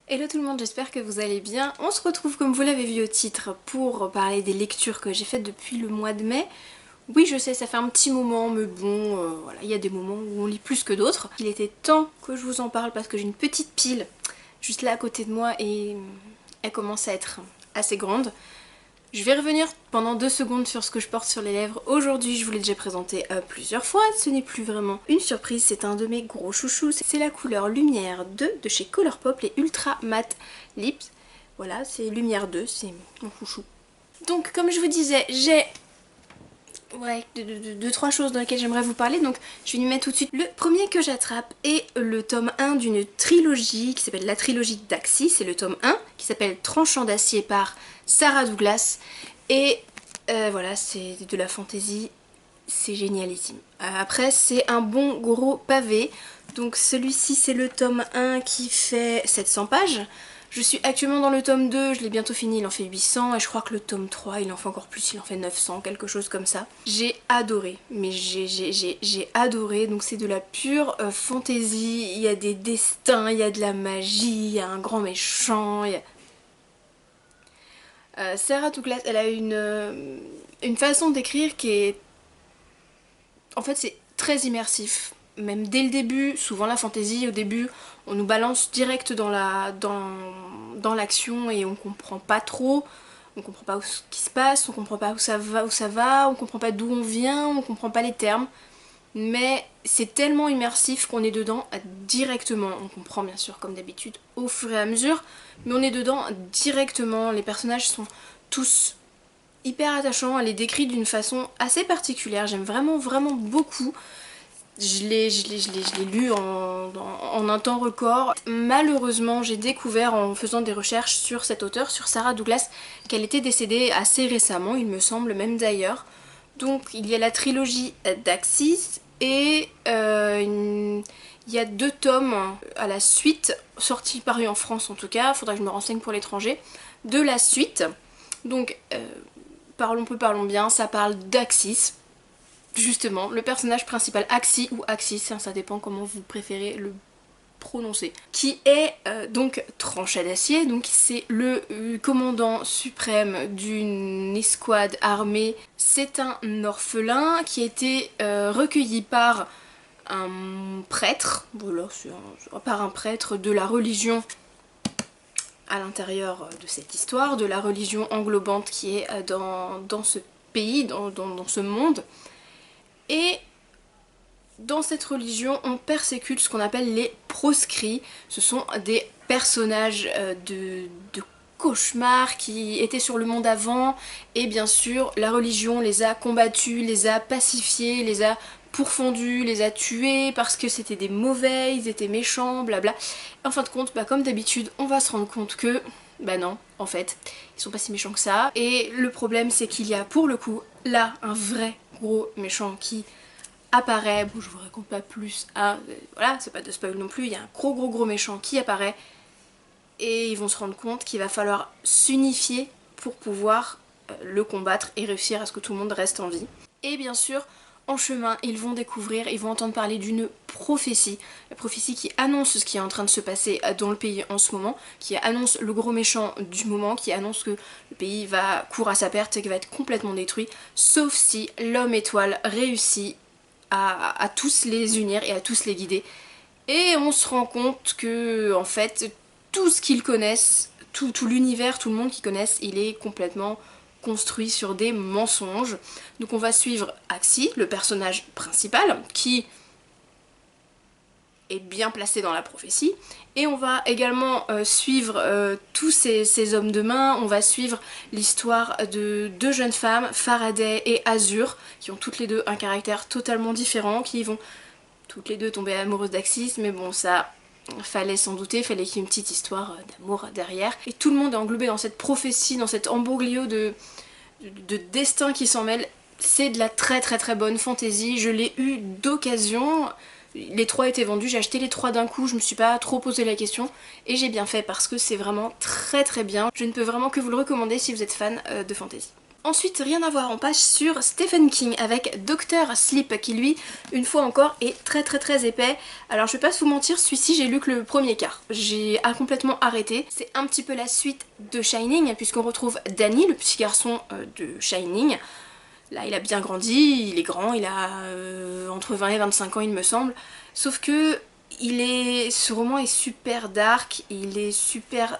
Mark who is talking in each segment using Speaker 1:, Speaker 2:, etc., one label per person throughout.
Speaker 1: Hello tout le monde, j'espère que vous allez bien. On se retrouve comme vous l'avez vu au titre pour parler des lectures que j'ai faites depuis le mois de mai. Oui je sais ça fait un petit moment mais bon voilà, il y a des moments où on lit plus que d'autres. Il était temps que je vous en parle parce que j'ai une petite pile juste là à côté de moi et elle commence à être assez grande. Je vais revenir pendant 2 secondes sur ce que je porte sur les lèvres. Aujourd'hui, je vous l'ai déjà présenté plusieurs fois, ce n'est plus vraiment une surprise, c'est un de mes gros chouchous. C'est la couleur Lumière 2 de chez Colourpop, les Ultra Matte Lips. Voilà, c'est Lumière 2, c'est mon chouchou. Donc comme je vous disais, j'ai deux, trois choses dans lesquelles j'aimerais vous parler, donc je vais lui mettre tout de suite. Le premier que j'attrape est le tome 1 d'une trilogie qui s'appelle la trilogie d'Axis, c'est le tome 1 qui s'appelle Tranchant d'acier par Sarah Douglas et voilà, c'est de la fantaisie, c'est génialissime. Après c'est un bon gros pavé, donc celui-ci c'est le tome 1 qui fait 700 pages. Je suis actuellement dans le tome 2, je l'ai bientôt fini, il en fait 800 et je crois que le tome 3 il en fait encore plus, il en fait 900, quelque chose comme ça. J'ai adoré, mais j'ai adoré, donc c'est de la pure fantaisie, il y a des destins, il y a de la magie, il y a un grand méchant, il y a... Sarah Douglas, elle a une façon d'écrire qui est... En fait c'est très immersif. Même dès le début, souvent la fantaisie, au début, on nous balance direct dans l'action et on comprend pas trop, on comprend pas ce qui se passe, on comprend pas où ça va, on comprend pas d'où on vient, on comprend pas les termes. Mais c'est tellement immersif qu'on est dedans directement. On comprend bien sûr comme d'habitude au fur et à mesure, mais on est dedans directement. Les personnages sont tous hyper attachants, elle est décrite d'une façon assez particulière, j'aime vraiment beaucoup. Je l'ai lu en un temps record. Malheureusement, j'ai découvert en faisant des recherches sur cette auteure, sur Sarah Douglas, qu'elle était décédée assez récemment, il me semble, même d'ailleurs. Donc il y a la trilogie d'Axis et il y a 2 tomes à la suite, sortis parus en France en tout cas, faudra que je me renseigne pour l'étranger, de la suite. Donc parlons bien, ça parle d'Axis. Justement, le personnage principal, Axis ou Axis, ça dépend comment vous préférez le prononcer, qui est donc Tranchant d'acier, donc c'est le commandant suprême d'une escouade armée. C'est un orphelin qui a été recueilli par un prêtre, voilà, par un prêtre de la religion à l'intérieur de cette histoire, de la religion englobante qui est dans ce pays, dans ce monde. Et dans cette religion, on persécute ce qu'on appelle les proscrits. Ce sont des personnages de cauchemars qui étaient sur le monde avant. Et bien sûr, la religion les a combattus, les a pacifiés, les a pourfendus, les a tués parce que c'était des mauvais, ils étaient méchants, blabla. En fin de compte, comme d'habitude, on va se rendre compte que... Bah non, en fait, ils sont pas si méchants que ça. Et le problème, c'est qu'il y a pour le coup, là, un vrai gros méchant qui apparaît. Bon, je vous raconte pas plus, hein, voilà, c'est pas de spoil non plus. Il y a un gros méchant qui apparaît et ils vont se rendre compte qu'il va falloir s'unifier pour pouvoir le combattre et réussir à ce que tout le monde reste en vie. Et bien sûr, en chemin, ils vont découvrir, ils vont entendre parler d'une prophétie. La prophétie qui annonce ce qui est en train de se passer dans le pays en ce moment, qui annonce le gros méchant du moment, qui annonce que le pays va courir à sa perte et qu'il va être complètement détruit, sauf si l'homme étoile réussit à tous les unir et à tous les guider. Et on se rend compte que, en fait, tout ce qu'ils connaissent, tout l'univers, tout le monde qu'ils connaissent, il est complètement construit sur des mensonges. Donc on va suivre Axis, le personnage principal, qui est bien placé dans la prophétie, et on va également suivre tous ces hommes de main. On va suivre l'histoire de 2 jeunes femmes, Faraday et Azur, qui ont toutes les deux un caractère totalement différent, qui vont toutes les deux tomber amoureuses d'Axis, mais bon ça... fallait s'en douter, fallait qu'il y ait une petite histoire d'amour derrière. Et tout le monde est englobé dans cette prophétie, dans cet embroglio de destin qui s'en mêle. C'est de la très bonne fantaisie, je l'ai eu d'occasion. Les 3 étaient vendus, j'ai acheté les 3 d'un coup, je me suis pas trop posé la question. Et j'ai bien fait parce que c'est vraiment très bien. Je ne peux vraiment que vous le recommander si vous êtes fan de fantaisie. Ensuite, rien à voir, on passe sur Stephen King avec Dr. Sleep qui lui, une fois encore, est très épais. Alors je vais pas vous mentir, celui-ci j'ai lu que le premier quart. J'ai complètement arrêté. C'est un petit peu la suite de Shining puisqu'on retrouve Danny, le petit garçon de Shining. Là il a bien grandi, il est grand, il a entre 20 et 25 ans il me semble. Sauf que ce roman est super dark, il est super...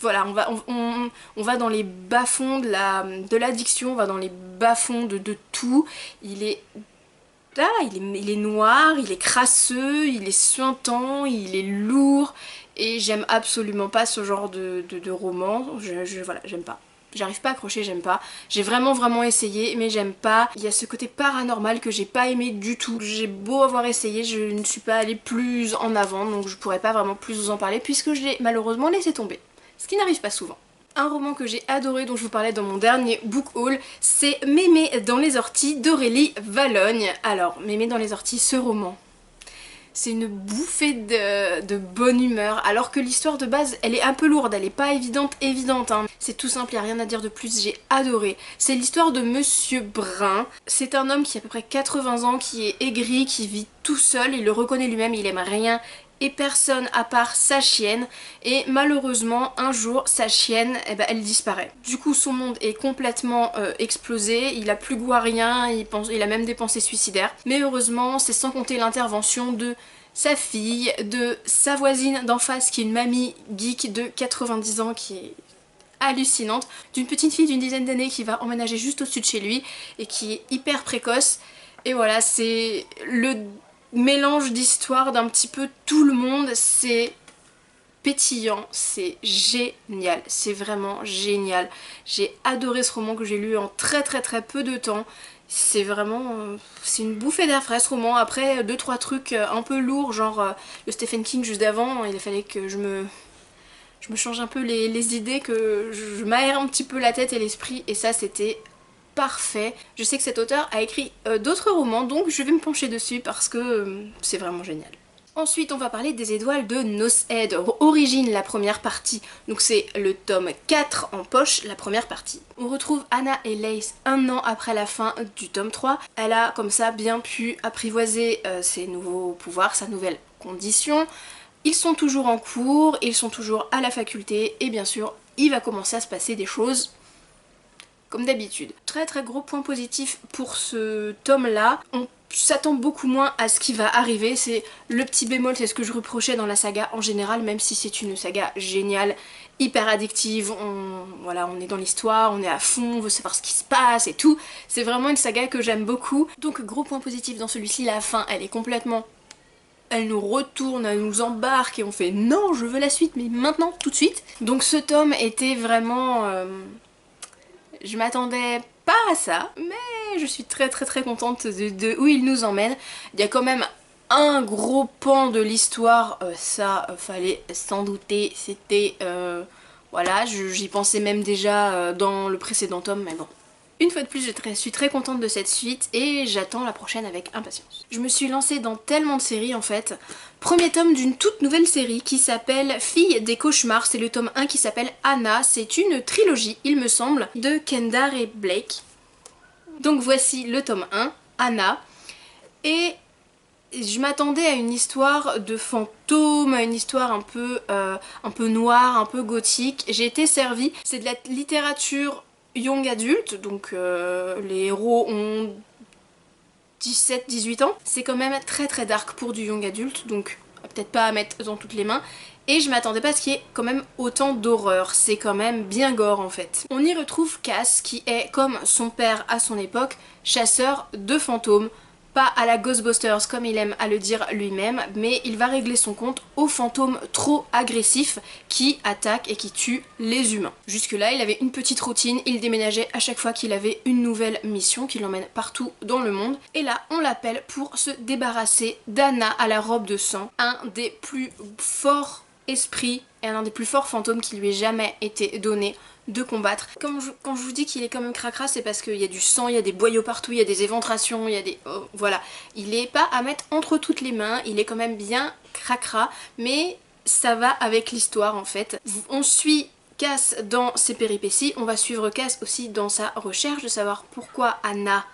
Speaker 1: Voilà, on va dans les bas-fonds de l'addiction, on va dans les bas-fonds de tout. Il est noir, il est crasseux, il est suintant, il est lourd. Et j'aime absolument pas ce genre de roman. Voilà, j'aime pas. J'arrive pas à accrocher, j'aime pas. J'ai vraiment essayé, mais j'aime pas. Il y a ce côté paranormal que j'ai pas aimé du tout. J'ai beau avoir essayé, je ne suis pas allée plus en avant, donc je pourrais pas vraiment plus vous en parler puisque je l'ai malheureusement laissé tomber. Ce qui n'arrive pas souvent. Un roman que j'ai adoré dont je vous parlais dans mon dernier book haul, c'est Mémé dans les orties d'Aurélie Vallogne. Alors, Mémé dans les orties, ce roman, c'est une bouffée de bonne humeur, alors que l'histoire de base, elle est un peu lourde, elle est pas évidente, hein. C'est tout simple, il n'y a rien à dire de plus, j'ai adoré. C'est l'histoire de Monsieur Brun. C'est un homme qui a à peu près 80 ans, qui est aigri, qui vit tout seul, il le reconnaît lui-même, il aime rien et personne à part sa chienne, et malheureusement un jour sa chienne elle disparaît. Du coup son monde est complètement explosé, il a plus goût à rien, il a même des pensées suicidaires, mais heureusement c'est sans compter l'intervention de sa fille, de sa voisine d'en face qui est une mamie geek de 90 ans qui est hallucinante, d'une petite fille d'une dizaine d'années qui va emménager juste au-dessus de chez lui et qui est hyper précoce. Et voilà, c'est le mélange d'histoires d'un petit peu tout le monde, c'est pétillant, c'est génial, c'est vraiment génial. J'ai adoré ce roman que j'ai lu en très peu de temps. C'est vraiment... c'est une bouffée d'air frais ce roman. Après 2-3 trucs un peu lourds, genre le Stephen King juste d'avant, il fallait que je me change un peu les idées, que je m'aère un petit peu la tête et l'esprit, et ça c'était parfait. Je sais que cet auteur a écrit d'autres romans, donc je vais me pencher dessus parce que c'est vraiment génial. Ensuite on va parler des étoiles de Noshead, Origine la première partie, donc c'est le tome 4 en poche, la première partie. On retrouve Anna et Lace un an après la fin du tome 3, elle a comme ça bien pu apprivoiser ses nouveaux pouvoirs, sa nouvelle condition. Ils sont toujours en cours, ils sont toujours à la faculté et bien sûr il va commencer à se passer des choses comme d'habitude. Très gros point positif pour ce tome là, on s'attend beaucoup moins à ce qui va arriver, c'est le petit bémol, c'est ce que je reprochais dans la saga en général, même si c'est une saga géniale, hyper addictive, voilà, on est dans l'histoire, on est à fond, on veut savoir ce qui se passe et tout, c'est vraiment une saga que j'aime beaucoup. Donc gros point positif dans celui-ci, la fin elle est complètement... Elle nous retourne, elle nous embarque et on fait non je veux la suite mais maintenant, tout de suite. Donc ce tome était vraiment... je m'attendais pas à ça, mais je suis très contente de où il nous emmène. Il y a quand même un gros pan de l'histoire, ça fallait s'en douter, c'était... voilà, j'y pensais même déjà dans le précédent tome, mais bon. Une fois de plus, je suis très contente de cette suite et j'attends la prochaine avec impatience. Je me suis lancée dans tellement de séries en fait. Premier tome d'une toute nouvelle série qui s'appelle Fille des cauchemars, c'est le tome 1 qui s'appelle Anna. C'est une trilogie, il me semble, de Kendar et Blake. Donc voici le tome 1, Anna. Et je m'attendais à une histoire de fantôme, à une histoire un peu noire, un peu gothique. J'ai été servie, c'est de la littérature young adulte, donc les héros ont 17-18 ans. C'est quand même très dark pour du young adulte, donc peut-être pas à mettre dans toutes les mains. Et je m'attendais pas à ce qu'il y ait quand même autant d'horreur, c'est quand même bien gore en fait. On y retrouve Cass qui est, comme son père à son époque, chasseur de fantômes. Pas à la Ghostbusters comme il aime à le dire lui-même, mais il va régler son compte aux fantômes trop agressifs qui attaquent et qui tuent les humains. Jusque là il avait une petite routine, il déménageait à chaque fois qu'il avait une nouvelle mission qui l'emmène partout dans le monde. Et là on l'appelle pour se débarrasser d'Anna à la robe de sang, un des plus forts esprits et un des plus forts fantômes qui lui ait jamais été donné de combattre. Quand je vous dis qu'il est quand même cracra, c'est parce qu'il y a du sang, il y a des boyaux partout, il y a des éventrations, il y a des... oh, voilà. Il est pas à mettre entre toutes les mains, il est quand même bien cracra, mais ça va avec l'histoire en fait. On suit Cass dans ses péripéties, on va suivre Cass aussi dans sa recherche de savoir pourquoi Anna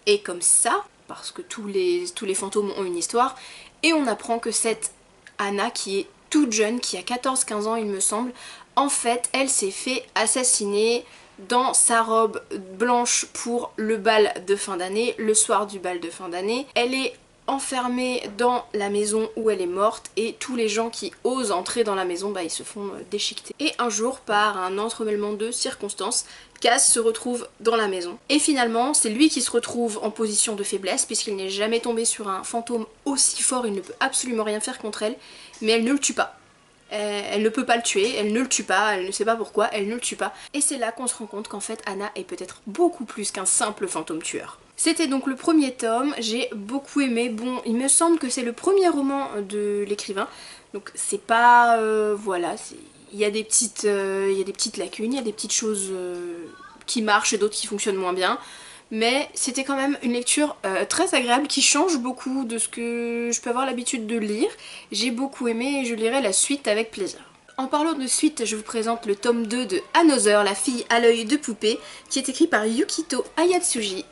Speaker 1: est comme ça, parce que tous les fantômes ont une histoire, et on apprend que cette Anna qui est toute jeune, qui a 14-15 ans il me semble, en fait elle s'est fait assassiner dans sa robe blanche pour le bal de fin d'année, le soir du bal de fin d'année. Elle est enfermée dans la maison où elle est morte et tous les gens qui osent entrer dans la maison, ils se font déchiqueter. Et un jour, par un entremêlement de circonstances, Cass se retrouve dans la maison. Et finalement, c'est lui qui se retrouve en position de faiblesse puisqu'il n'est jamais tombé sur un fantôme aussi fort, il ne peut absolument rien faire contre elle, mais elle ne le tue pas. Elle ne peut pas le tuer, elle ne le tue pas, elle ne sait pas pourquoi, elle ne le tue pas. Et c'est là qu'on se rend compte qu'en fait Anna est peut-être beaucoup plus qu'un simple fantôme tueur. C'était donc le premier tome, j'ai beaucoup aimé. Bon, il me semble que c'est le premier roman de l'écrivain, donc c'est pas... voilà, il y a des petites lacunes, il y a des petites choses qui marchent et d'autres qui fonctionnent moins bien. Mais c'était quand même une lecture très agréable qui change beaucoup de ce que je peux avoir l'habitude de lire. J'ai beaucoup aimé et je lirai la suite avec plaisir. En parlant de suite, je vous présente le tome 2 de Another, la fille à l'œil de poupée, qui est écrit par Yukito Ayatsuji.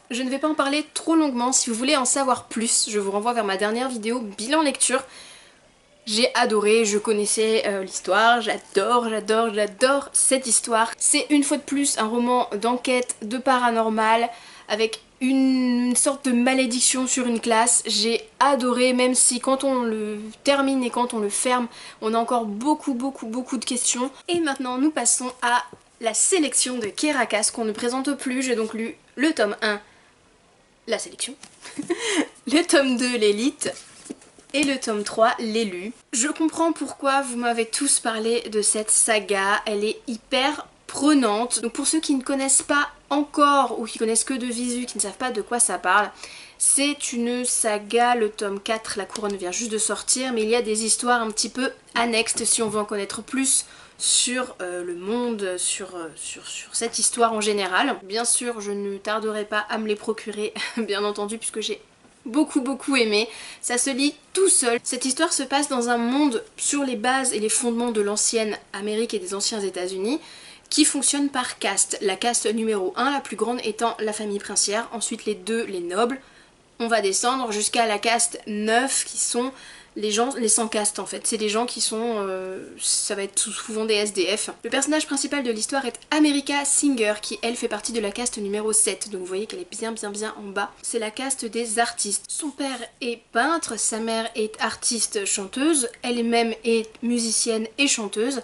Speaker 1: Je ne vais pas en parler trop longuement, si vous voulez en savoir plus, je vous renvoie vers ma dernière vidéo bilan lecture. J'ai adoré, je connaissais l'histoire, j'adore cette histoire. C'est une fois de plus un roman d'enquête, de paranormal, avec une sorte de malédiction sur une classe. J'ai adoré, même si quand on le termine et quand on le ferme, on a encore beaucoup de questions. Et maintenant nous passons à la sélection de Kerakas qu'on ne présente plus. J'ai donc lu le tome 1, la sélection, le tome 2, l'élite, et le tome 3, l'élu. Je comprends pourquoi vous m'avez tous parlé de cette saga, elle est hyper prenante. Donc pour ceux qui ne connaissent pas encore ou qui connaissent que de visu, qui ne savent pas de quoi ça parle, c'est une saga, le tome 4, la couronne vient juste de sortir, mais il y a des histoires un petit peu annexes si on veut en connaître plus sur le monde, sur cette histoire en général. Bien sûr, je ne tarderai pas à me les procurer, bien entendu, puisque j'ai beaucoup aimé. Ça se lit tout seul. Cette histoire se passe dans un monde sur les bases et les fondements de l'ancienne Amérique et des anciens États-Unis, qui fonctionne par caste. La caste numéro 1, la plus grande, étant la famille princière, ensuite les deux, les nobles. On va descendre jusqu'à la caste 9 qui sont les gens, les sans caste en fait. C'est des gens qui sont, ça va être souvent des SDF. Le personnage principal de l'histoire est America Singer qui elle fait partie de la caste numéro 7. Donc vous voyez qu'elle est bien en bas. C'est la caste des artistes. Son père est peintre, sa mère est artiste chanteuse, elle-même est musicienne et chanteuse.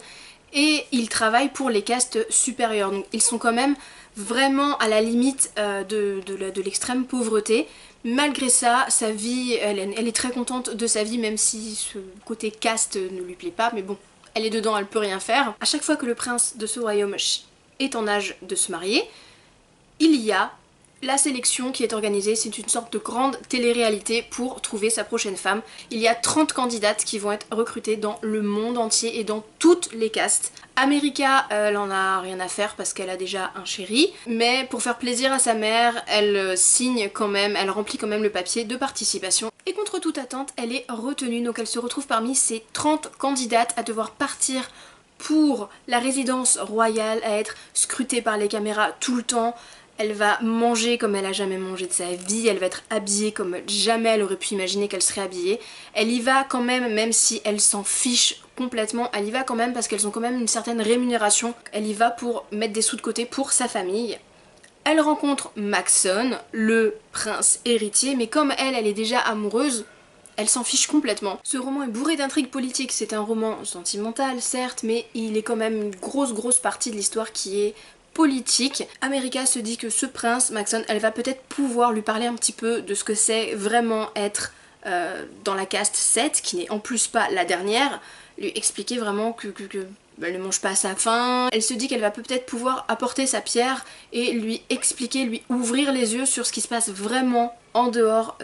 Speaker 1: Et ils travaillent pour les castes supérieures. Donc ils sont quand même vraiment à la limite de l'extrême pauvreté. Malgré ça, sa vie, elle est très contente de sa vie, même si ce côté caste ne lui plaît pas, mais bon, elle est dedans, elle peut rien faire. À chaque fois que le prince de ce royaume est en âge de se marier, il y a la sélection qui est organisée, c'est une sorte de grande télé-réalité pour trouver sa prochaine femme. Il y a 30 candidates qui vont être recrutées dans le monde entier et dans toutes les castes. America, elle en a rien à faire parce qu'elle a déjà un chéri, mais pour faire plaisir à sa mère, elle signe quand même, elle remplit quand même le papier de participation. Et contre toute attente, elle est retenue, donc elle se retrouve parmi ces 30 candidates à devoir partir pour la résidence royale, à être scrutée par les caméras tout le temps. Elle va manger comme elle a jamais mangé de sa vie, elle va être habillée comme jamais elle aurait pu imaginer qu'elle serait habillée. Elle y va quand même si elle s'en fiche complètement, elle y va quand même parce qu'elles ont quand même une certaine rémunération. Elle y va pour mettre des sous de côté pour sa famille. Elle rencontre Maxon, le prince héritier, mais comme elle est déjà amoureuse, elle s'en fiche complètement. Ce roman est bourré d'intrigues politiques, c'est un roman sentimental certes, mais il est quand même une grosse partie de l'histoire qui est politique. America se dit que ce prince, Maxon, elle va peut-être pouvoir lui parler un petit peu de ce que c'est vraiment être dans la caste 7, qui n'est en plus pas la dernière, lui expliquer vraiment que elle ne mange pas à sa faim. Elle se dit qu'elle va peut-être pouvoir apporter sa pierre et lui expliquer, lui ouvrir les yeux sur ce qui se passe vraiment en dehors,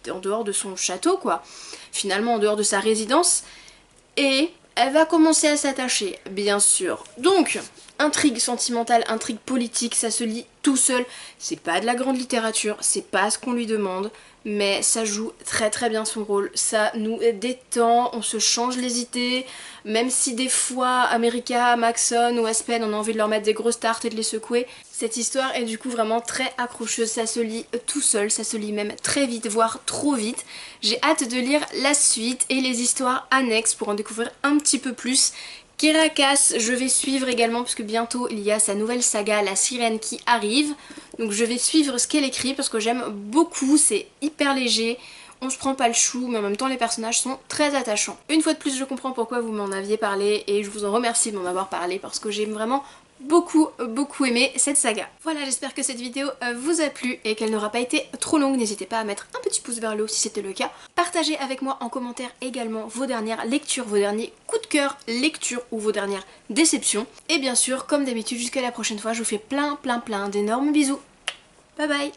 Speaker 1: en dehors de son château quoi, finalement en dehors de sa résidence, et elle va commencer à s'attacher, bien sûr. Donc, intrigue sentimentale, intrigue politique, ça se lit tout seul. C'est pas de la grande littérature, c'est pas ce qu'on lui demande, mais ça joue très bien son rôle, ça nous détend, on se change les idées, même si des fois America, Maxon ou Aspen on a envie de leur mettre des grosses tartes et de les secouer, cette histoire est du coup vraiment très accrocheuse, ça se lit tout seul, ça se lit même très vite, voire trop vite. J'ai hâte de lire la suite et les histoires annexes pour en découvrir un petit peu plus. Kerakas, je vais suivre également puisque bientôt il y a sa nouvelle saga, La Sirène, qui arrive. Donc je vais suivre ce qu'elle écrit parce que j'aime beaucoup, c'est hyper léger, on se prend pas le chou mais en même temps les personnages sont très attachants. Une fois de plus je comprends pourquoi vous m'en aviez parlé et je vous en remercie de m'en avoir parlé parce que j'ai vraiment beaucoup aimé cette saga. Voilà, j'espère que cette vidéo vous a plu et qu'elle n'aura pas été trop longue. N'hésitez pas à mettre un petit pouce vers le haut si c'était le cas. Partagez avec moi en commentaire également vos dernières lectures, vos derniers coups de cœur lecture ou vos dernières déceptions. Et bien sûr, comme d'habitude, jusqu'à la prochaine fois, je vous fais plein d'énormes bisous. Bye bye.